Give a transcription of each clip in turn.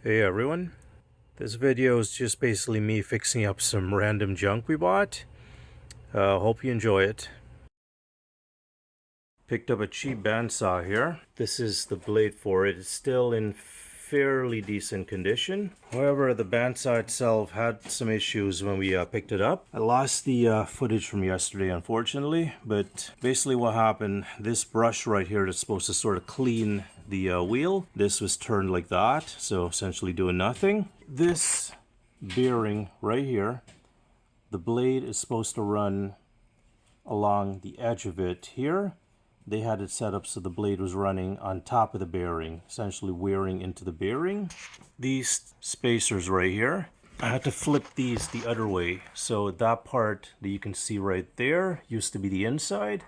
Hey everyone, this video is just basically me fixing up some random junk we bought. Hope you enjoy it. Picked up a cheap bandsaw here. This is the blade for it. It's still in fairly decent condition. However, the bandsaw itself had some issues when we picked it up. I lost the footage from yesterday, unfortunately, but basically what happened, this brush right here that's supposed to sort of clean the wheel, this was turned like that, so essentially doing nothing. This bearing right here, the blade is supposed to run along the edge of it here. They had it set up so the blade was running on top of the bearing, essentially wearing into the bearing. These spacers right here, I had to flip these the other way. So that part that you can see right there used to be the inside.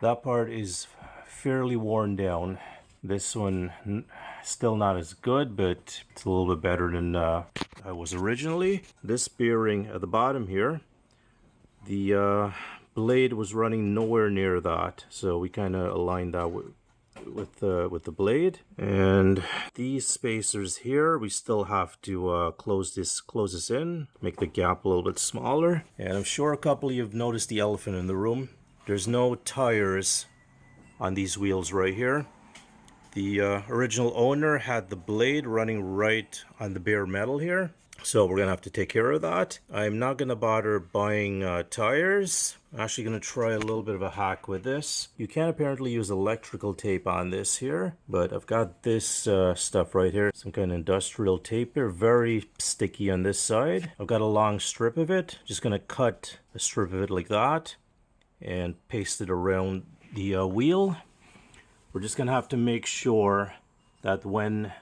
That part is fairly worn down. This one still not as good, but it's a little bit better than I was originally. This bearing at the bottom here, the blade was running nowhere near that, so we kind of aligned that with the blade. And these spacers here, we still have to close this in, make the gap a little bit smaller. And I'm sure a couple of you have noticed the elephant in the room. There's no tires on these wheels right here. The original owner had the blade running right on the bare metal here, so we're gonna have to take care of that. I'm not gonna bother buying tires. I'm actually gonna try a little bit of a hack with this. You can apparently use electrical tape on this here, but I've got this stuff right here, some kind of industrial tape here, very sticky on this side. I've got a long strip of it. Just gonna cut a strip of it like that and paste it around the wheel. We're just gonna have to make sure that when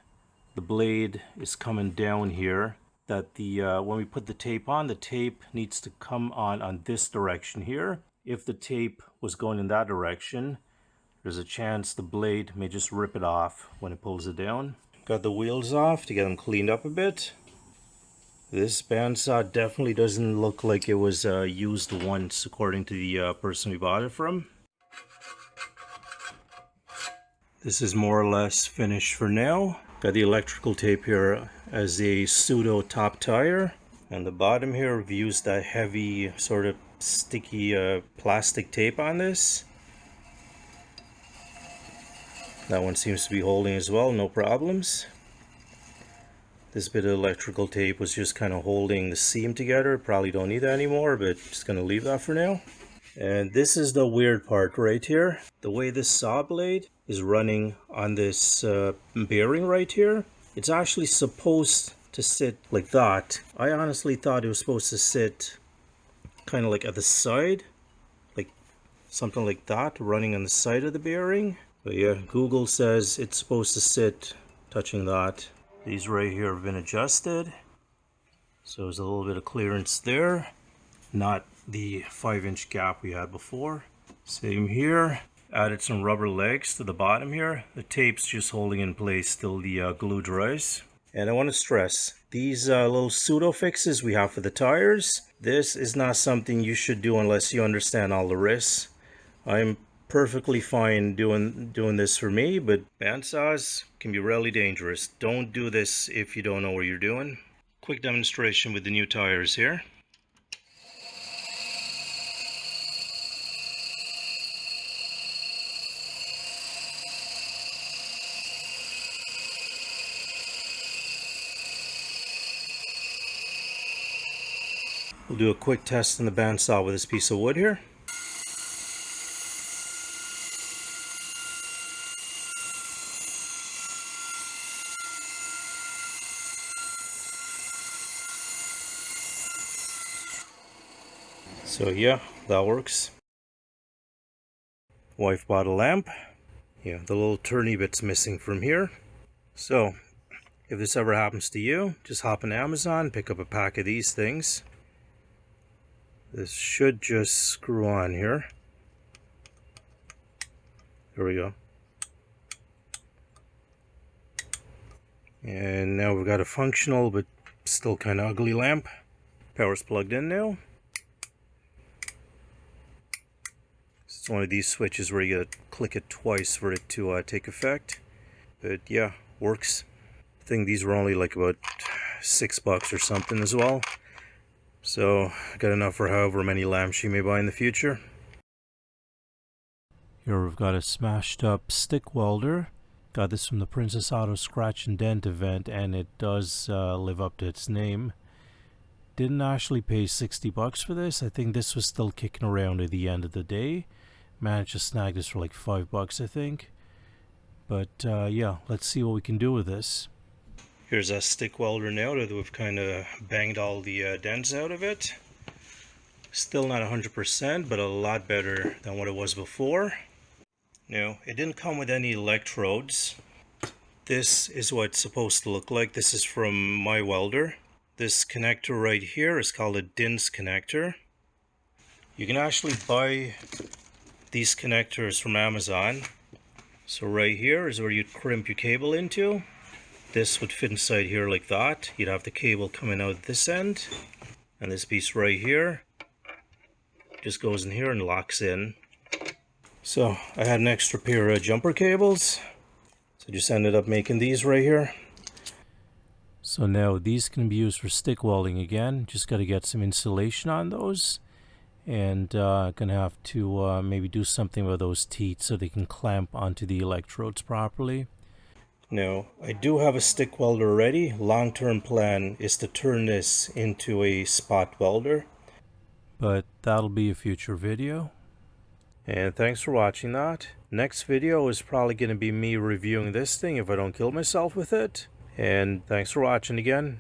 the blade is coming down here, that the when we put the tape on, the tape needs to come on this direction here. If the tape was going in that direction, there's a chance the blade may just rip it off when it pulls it down. Got the wheels off to get them cleaned up a bit. This bandsaw definitely doesn't look like it was used once, according to the person we bought it from. This is more or less finished for now. Got the electrical tape here as a pseudo top tire. On the bottom here, we've used that heavy sort of sticky plastic tape on this. That one seems to be holding as well, no problems. This bit of electrical tape was just kind of holding the seam together. Probably don't need that anymore, but just gonna leave that for now. And this is the weird part right here. The way this saw blade is running on this bearing right here, it's actually supposed to sit like that. I honestly thought it was supposed to sit kind of like at the side, like something like that, running on the side of the bearing. But yeah, Google says it's supposed to sit touching that. These right here have been adjusted, so there's a little bit of clearance there, not the 5-inch gap we had before. Same here. Added some rubber legs to the bottom here. The tape's just holding in place till the glue dries. And I want to stress, these little pseudo fixes we have for the tires, this is not something you should do unless you understand all the risks. I'm perfectly fine doing this for me, but bandsaws can be really dangerous. Don't do this if you don't know what you're doing. Quick demonstration with the new tires here. We'll do a quick test in the bandsaw with this piece of wood here. So yeah, that works. Wife bought a lamp. Yeah, the little turny bit's missing from here. So, if this ever happens to you, just hop on Amazon, pick up a pack of these things. This should just screw on here. There we go. And now we've got a functional but still kind of ugly lamp. Power's plugged in now. It's one of these switches where you gotta click it twice for it to take effect. But yeah, works. think these were only like about $6 or something as well. So I got enough for however many lamps she may buy in the future. Here we've got a smashed up stick welder. Got this from the Princess Auto Scratch and Dent event, and it does live up to its name. Didn't actually pay $60 for this. I think this was still kicking around at the end of the day. Managed to snag this for like $5, I think. But yeah, let's see what we can do with this. Here's a stick welder now that we've kind of banged all the dents out of it. Still not 100%, but a lot better than what it was before. Now, it didn't come with any electrodes. This is what it's supposed to look like. This is from my welder. This connector right here is called a DINS connector. You can actually buy these connectors from Amazon. So right here is where you'd crimp your cable into. This would fit inside here like that. You'd have the cable coming out this end. And this piece right here just goes in here and locks in. So I had an extra pair of jumper cables. So just ended up making these right here. So now these can be used for stick welding again. Just got to get some insulation on those. And gonna have to maybe do something with those teeth so they can clamp onto the electrodes properly. Now, I do have a stick welder ready. Long-term plan is to turn this into a spot welder. But that'll be a future video. And thanks for watching that. Next video is probably going to be me reviewing this thing if I don't kill myself with it. And thanks for watching again.